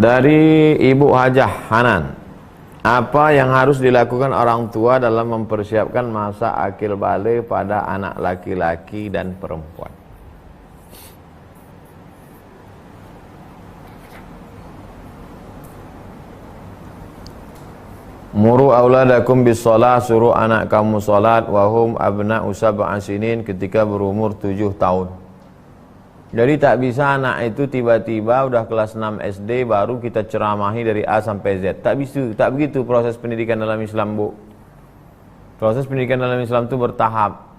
Dari Ibu Hajah Hanan, apa yang harus dilakukan orang tua dalam mempersiapkan masa akil balik pada anak laki-laki dan perempuan? Muru auladakum bis shalah, suruh anak kamu salat wahum abna'u sab'a sinin, ketika berumur 7 tahun. Jadi tak bisa anak itu tiba-tiba udah kelas 6 SD baru kita ceramahi dari A sampai Z. Tak bisa, tak begitu proses pendidikan dalam Islam, Bu. Proses pendidikan dalam Islam itu bertahap.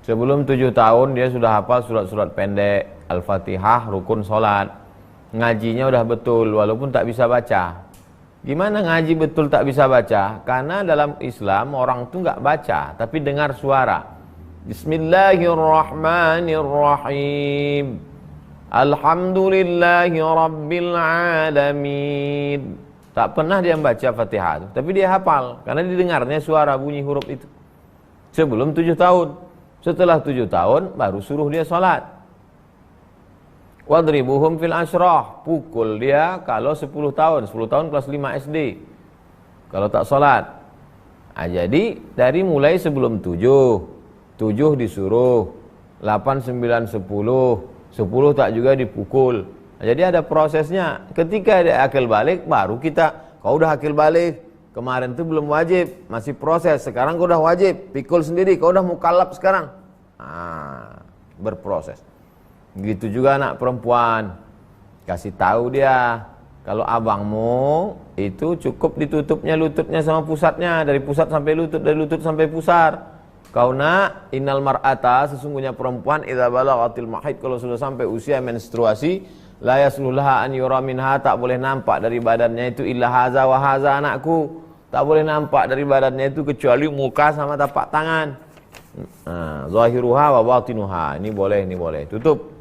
Sebelum 7 tahun dia sudah hafal surat-surat pendek, Al-Fatihah, rukun salat. Ngajinya udah betul walaupun tak bisa baca. Gimana ngaji betul tak bisa baca? Karena dalam Islam orang itu nggak baca, tapi dengar suara. Bismillahirrahmanirrahim. Alhamdulillahi rabbil alamin. Tak pernah dia membaca Fatihah itu, tapi dia hafal karena didengarnya suara bunyi huruf itu. Sebelum 7 tahun. Setelah 7 tahun baru suruh dia salat. Wadribuhum fil ashrah, pukul dia kalau 10 tahun, 10 tahun kelas 5 SD. Kalau tak salat. Nah, jadi dari mulai sebelum 7 disuruh, 8, 9, 10 tak juga dipukul. Nah, jadi ada prosesnya. Ketika dia akil balik baru kita, kau udah akil balik. Kemarin itu belum wajib, masih proses. Sekarang kau udah wajib, pikul sendiri, kau udah mukallaf sekarang. Nah, berproses. Gitu juga anak perempuan, kasih tahu dia kalau abangmu itu cukup ditutupnya lututnya sama pusatnya, dari pusat sampai lutut, dari lutut sampai pusar. Kau nak innal mar'ata, sesungguhnya perempuan idza balaghatil mahid, kalau sudah sampai usia menstruasi, la yasluha an yura minha, tak boleh nampak dari badannya itu illa haza wa haza, anakku, tak boleh nampak dari badannya itu kecuali muka sama tapak tangan. Nah, zahiruha wa batinuha, ini boleh, tutup.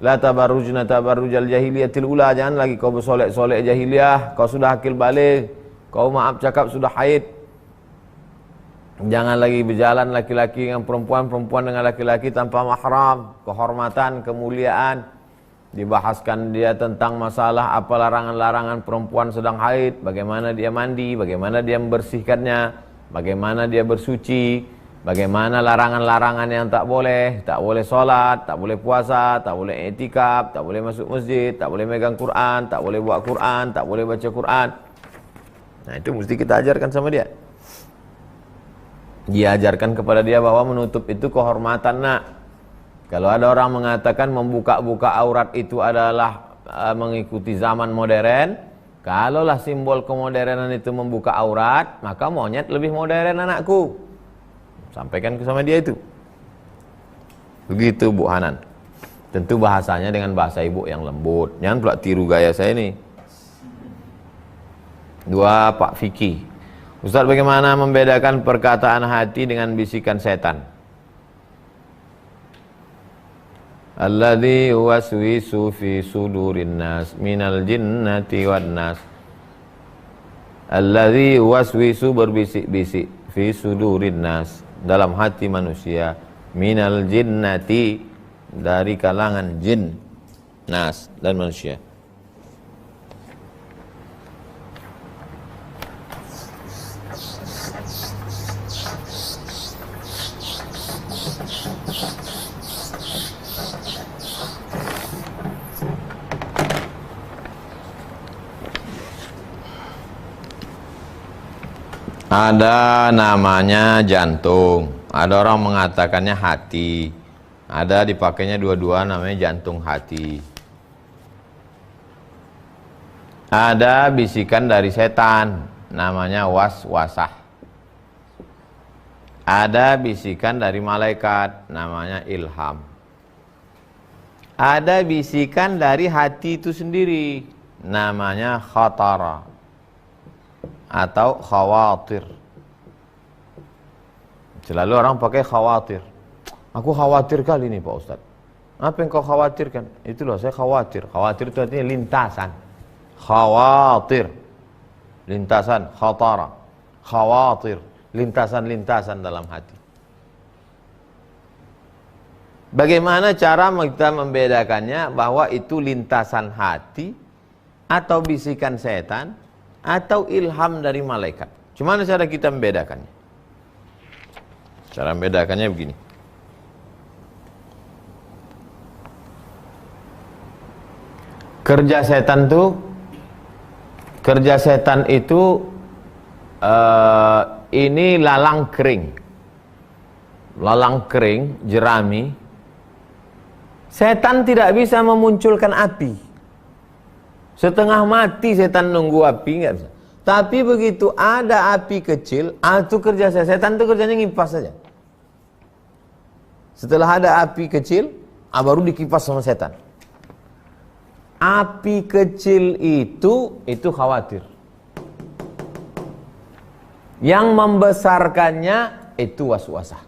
La tabarrujna tabarrujal jahiliyatil ula, jangan lagi kau bersolek-solek jahiliyah, kau sudah akil balik, kau maaf cakap sudah haid. Jangan lagi berjalan laki-laki dengan perempuan, perempuan dengan laki-laki tanpa mahram. Kehormatan, kemuliaan. Dibahaskan dia tentang masalah apa larangan-larangan perempuan sedang haid, bagaimana dia mandi, bagaimana dia membersihkannya, bagaimana dia bersuci, bagaimana larangan-larangan yang tak boleh sholat, tak boleh puasa, tak boleh i'tikaf, tak boleh masuk masjid, tak boleh megang Quran, tak boleh buat Quran, tak boleh baca Quran. Nah, itu mesti kita ajarkan sama dia. Dia ajarkan kepada dia bahwa menutup itu kehormatan, nak. Kalau ada orang mengatakan membuka-buka aurat itu adalah mengikuti zaman modern, kalaulah simbol kemodernan itu membuka aurat, maka monyet lebih modern, anakku. Sampaikan ke sama dia itu. Begitu Bu Hanan. Tentu bahasanya dengan bahasa ibu yang lembut. Jangan pula tiru gaya saya ini. 2, Pak Fiki. Ustaz, bagaimana membedakan perkataan hati dengan bisikan setan? Alladzi waswisu fi sudurin nas minal jinnati wan nas. Alladzi waswisu, berbisik-bisik, fi sudurin nas, dalam hati manusia, minal jinnati, dari kalangan jin, nas, dan manusia. Ada namanya jantung, ada orang mengatakannya hati, ada dipakainya dua-dua namanya jantung hati. Ada bisikan dari setan namanya waswasah. Ada bisikan dari malaikat namanya ilham. Ada bisikan dari hati itu sendiri namanya khatara atau khawatir. Selalu orang pakai khawatir. Aku khawatir kali ini Pak Ustaz. Apa yang kau khawatirkan? Itulah saya khawatir. Khawatir itu artinya lintasan. Khawatir, lintasan, khatara. Khawatir, lintasan-lintasan dalam hati. Bagaimana cara kita membedakannya bahwa itu lintasan hati atau bisikan setan, atau ilham dari malaikat. Cuma cara kita membedakannya? Cara membedakannya begini. Kerja setan itu ini lalang kering, jerami. Setan tidak bisa memunculkan api. Setengah mati setan nunggu api, nggak bisa. Tapi begitu ada api kecil, itu kerja setan itu kerjanya ngipas saja. Setelah ada api kecil, baru dikipas sama setan. Api kecil itu khawatir. Yang membesarkannya itu waswasah.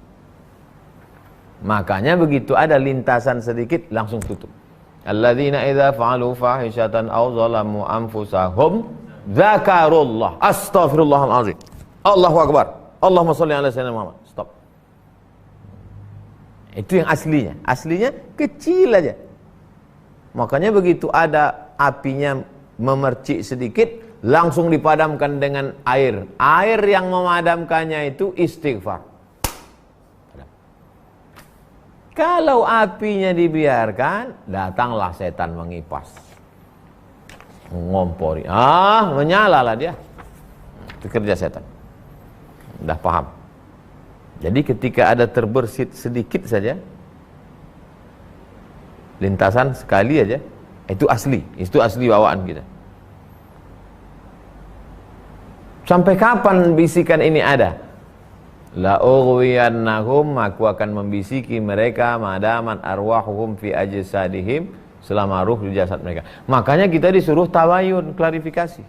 Makanya begitu ada lintasan sedikit langsung tutup. Alladzina idza fa'alu fahishatan aw zalamu anfusahum dzakarullah. Astaghfirullahalazim. Allahu akbar. Allahumma shalli ala sayyidina Muhammad. Stop. Itu yang aslinya. Aslinya kecil aja. Makanya begitu ada apinya memercik sedikit, langsung dipadamkan dengan air. Air yang memadamkannya itu istighfar. Kalau apinya dibiarkan, datanglah setan mengipas, ngompori. Menyalalah dia. Itu kerja setan. Udah paham. Jadi ketika ada terbersit sedikit saja, lintasan sekali aja, itu asli bawaan kita. Sampai kapan bisikan ini ada? La ughwiyannahum, aku akan membisiki mereka madaman arwahuhum fi ajsadihim, selama ruh di jasad mereka. Makanya kita disuruh tabayun, klarifikasi.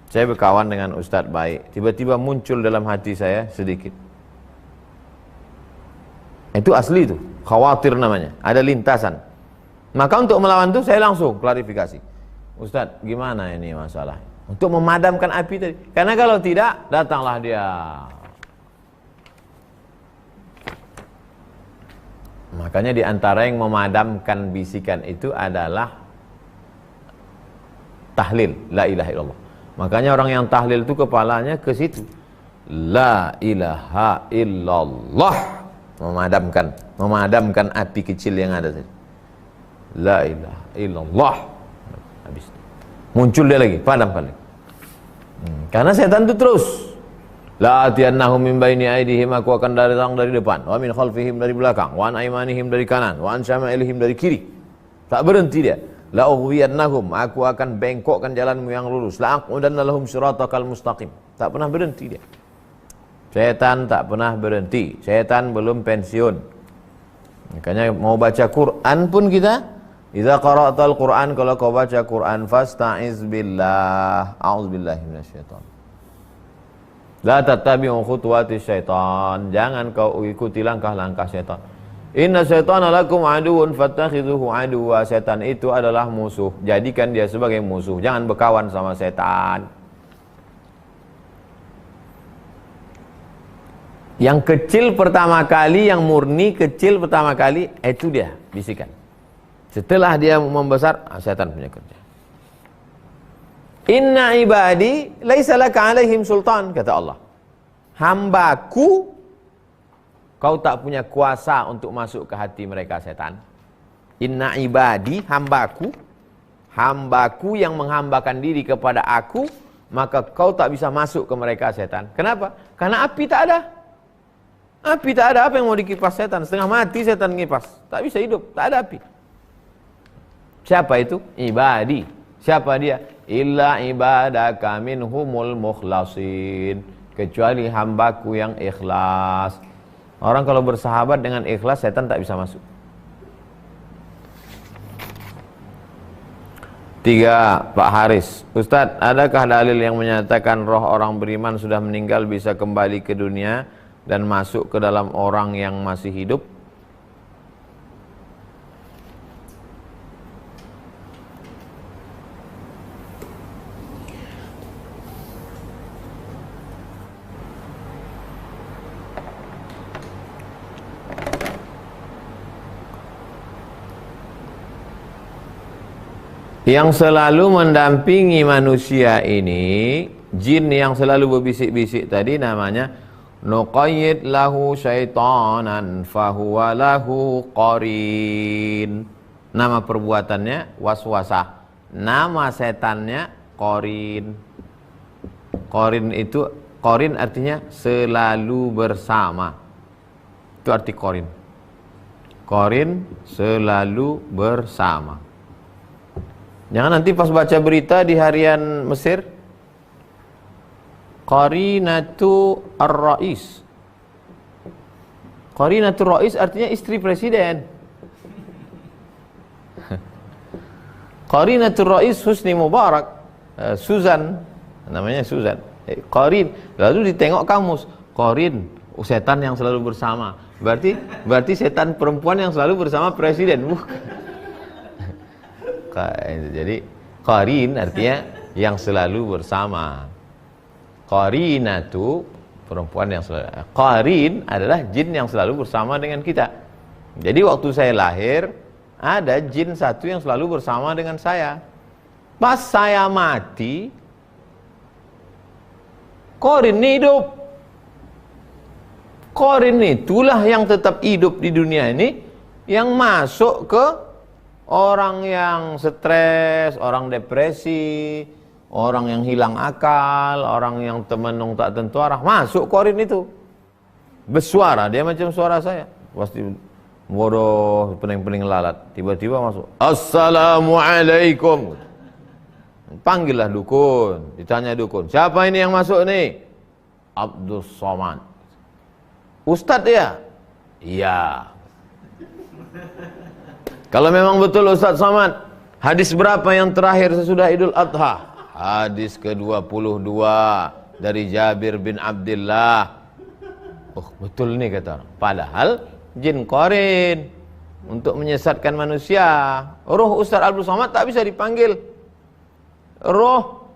Saya berkawan dengan Ustadz baik, tiba-tiba muncul dalam hati saya sedikit. Itu asli itu, khawatir namanya, ada lintasan. Maka untuk melawan itu saya langsung klarifikasi. Ustadz, gimana ini masalah? Untuk memadamkan api tadi. Karena kalau tidak, datanglah dia. Makanya di antara yang memadamkan bisikan itu adalah tahlil, la ilaha illallah. Makanya orang yang tahlil itu kepalanya ke situ. La ilaha illallah. Memadamkan api kecil yang ada tadi. La ilaha illallah. Habis. Muncul dia lagi, padam balik. Karena setan itu terus. La atiyannahum min baini aydihim, aku akan datang dari depan, wa min khalfihim dari belakang, wa an aymanihim dari kanan, wa an syama'ilihim dari kiri. Tak berhenti dia. La ughwiyannahum, aku akan bengkokkan jalanmu yang lurus. La aqudanna lahum siratakal mustaqim. Tak pernah berhenti dia. Setan tak pernah berhenti. Setan belum pensiun. Makanya mau baca Quran pun kita, idza qara'tal Quran, kalau kau baca Quran, fasta'iz billah, a'udzubillahi minasyaitonir. La tattabi'u khutuwatis syaitan, jangan kau ikuti langkah-langkah setan. Inna syaitana lakum aduun fattakhidhuhu aduwa, setan itu adalah musuh, jadikan dia sebagai musuh, jangan berkawan sama setan. Yang kecil pertama kali, yang murni kecil pertama kali, itu dia bisikan. Setelah dia membesar, setan punya kerja. Inna ibadi laisa laka alaihim sultan, kata Allah. Hambaku, kau tak punya kuasa untuk masuk ke hati mereka setan. Inna ibadi, hambaku yang menghambakan diri kepada aku, maka kau tak bisa masuk ke mereka setan. Kenapa? Karena api tak ada. Api tak ada, apa yang mau dikipas setan? Setengah mati setan ngipas, tak bisa hidup, tak ada api. Siapa itu? Ibadi. Siapa dia? Illa ibadaka minhumul mukhlasin, kecuali hambaku yang ikhlas. Orang kalau bersahabat dengan ikhlas, setan tak bisa masuk. 3. Pak Haris, Ustadz, adakah dalil yang menyatakan roh orang beriman sudah meninggal bisa kembali ke dunia dan masuk ke dalam orang yang masih hidup? Yang selalu mendampingi manusia ini, jin yang selalu berbisik-bisik tadi namanya nuqayyid lahu syaitanan fahuwa lahu qarin. Nama perbuatannya waswasah. Nama setannya qarin. Qarin artinya selalu bersama. Itu arti qarin. Qarin selalu bersama. Jangan nanti pas baca berita di harian Mesir, Qarinatu ar-Rais. Qarinatu ar-Rais artinya istri presiden. Qarinatu ar-Rais Husni Mubarak, Susan, namanya Susan. Qarin, lalu ditengok kamus, Qarin, setan yang selalu bersama. Berarti setan perempuan yang selalu bersama presiden. Jadi qarin artinya yang selalu bersama. Qarinatu perempuan yang selalu. Qarin adalah jin yang selalu bersama dengan kita. Jadi waktu saya lahir ada jin satu yang selalu bersama dengan saya. Pas saya mati, qarin hidup. Qarin itulah yang tetap hidup di dunia ini, yang masuk ke orang yang stres, orang depresi, orang yang hilang akal, orang yang temenung tak tentu arah, masuk qarin itu. Bersuara, dia macam suara saya. Pasti bodoh, pening-pening lalat. Tiba-tiba masuk, Assalamualaikum. Panggillah dukun, ditanya dukun, siapa ini yang masuk nih? Abdul Somad. Ustadz ya? Iya. Kalau memang betul Ustadz Somad, hadis berapa yang terakhir sesudah Idul Adha? Hadis ke-22 dari Jabir bin Abdullah. Oh, betul nih kata orang. Padahal jin qarin untuk menyesatkan manusia. Roh Ustadz Abdul Somad tak bisa dipanggil. Roh.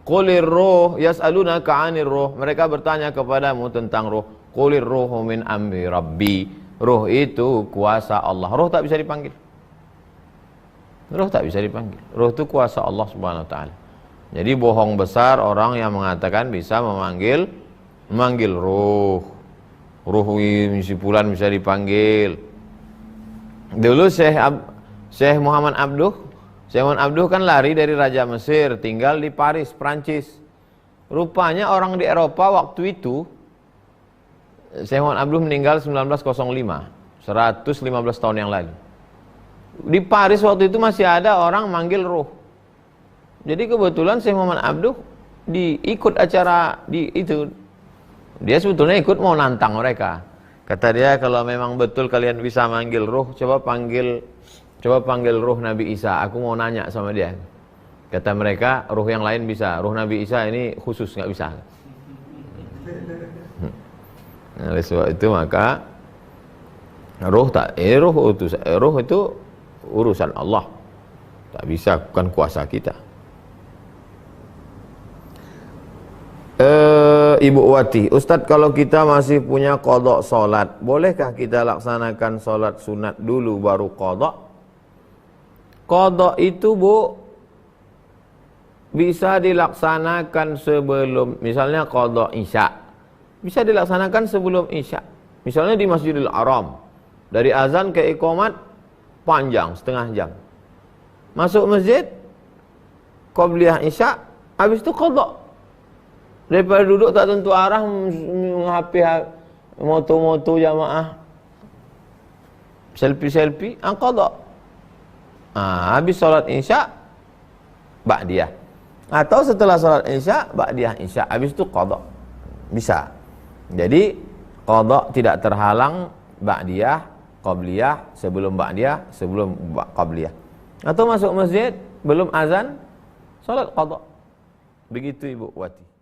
Qulir roh yas'alunaka 'anir roh. Mereka bertanya kepadamu tentang roh. Qulir rohu min amri rabbi. Roh itu kuasa Allah. Roh tak bisa dipanggil. Roh tak bisa dipanggil. Roh itu kuasa Allah Subhanahu wa taala. Jadi bohong besar orang yang mengatakan bisa memanggil roh. Roh si fulan bisa dipanggil. Dulu Syekh Muhammad Abduh kan lari dari Raja Mesir, tinggal di Paris, Prancis. Rupanya orang di Eropa waktu itu, Syekh Muhammad Abduh meninggal 1905, 115 tahun yang lalu. Di Paris waktu itu masih ada orang manggil roh. Jadi kebetulan Syekh Muhammad Abduh ikut acara di itu. Dia sebetulnya ikut mau nantang mereka. Kata dia, kalau memang betul kalian bisa manggil roh, coba panggil roh Nabi Isa. Aku mau nanya sama dia. Kata mereka, roh yang lain bisa, roh Nabi Isa ini khusus nggak bisa. Nah, oleh sebab itu maka roh itu urusan Allah, tak bisa, bukan kuasa kita. Ibu Wati, Ustadz, kalau kita masih punya qadha solat, bolehkah kita laksanakan solat sunat dulu baru qadha? Qadha itu bisa dilaksanakan sebelum, misalnya qadha isya, bisa dilaksanakan sebelum isya. Misalnya di Masjidil Haram, dari azan ke iqamat panjang, setengah jam. Masuk masjid, qabliyah isya, habis itu qadha. Daripada duduk tak tentu arah, menghapi moto-moto jamaah, selfie-selfie, qadha. Habis sholat isya, ba'diyah. Atau setelah sholat isya, ba'diyah isya. Habis itu qadha. Bisa. Jadi qadha tidak terhalang ba'diyah, qabliyah, sebelum ba'diyah, sebelum qabliyah. Atau masuk masjid, belum azan, sholat qadha. Begitu Ibu Wati.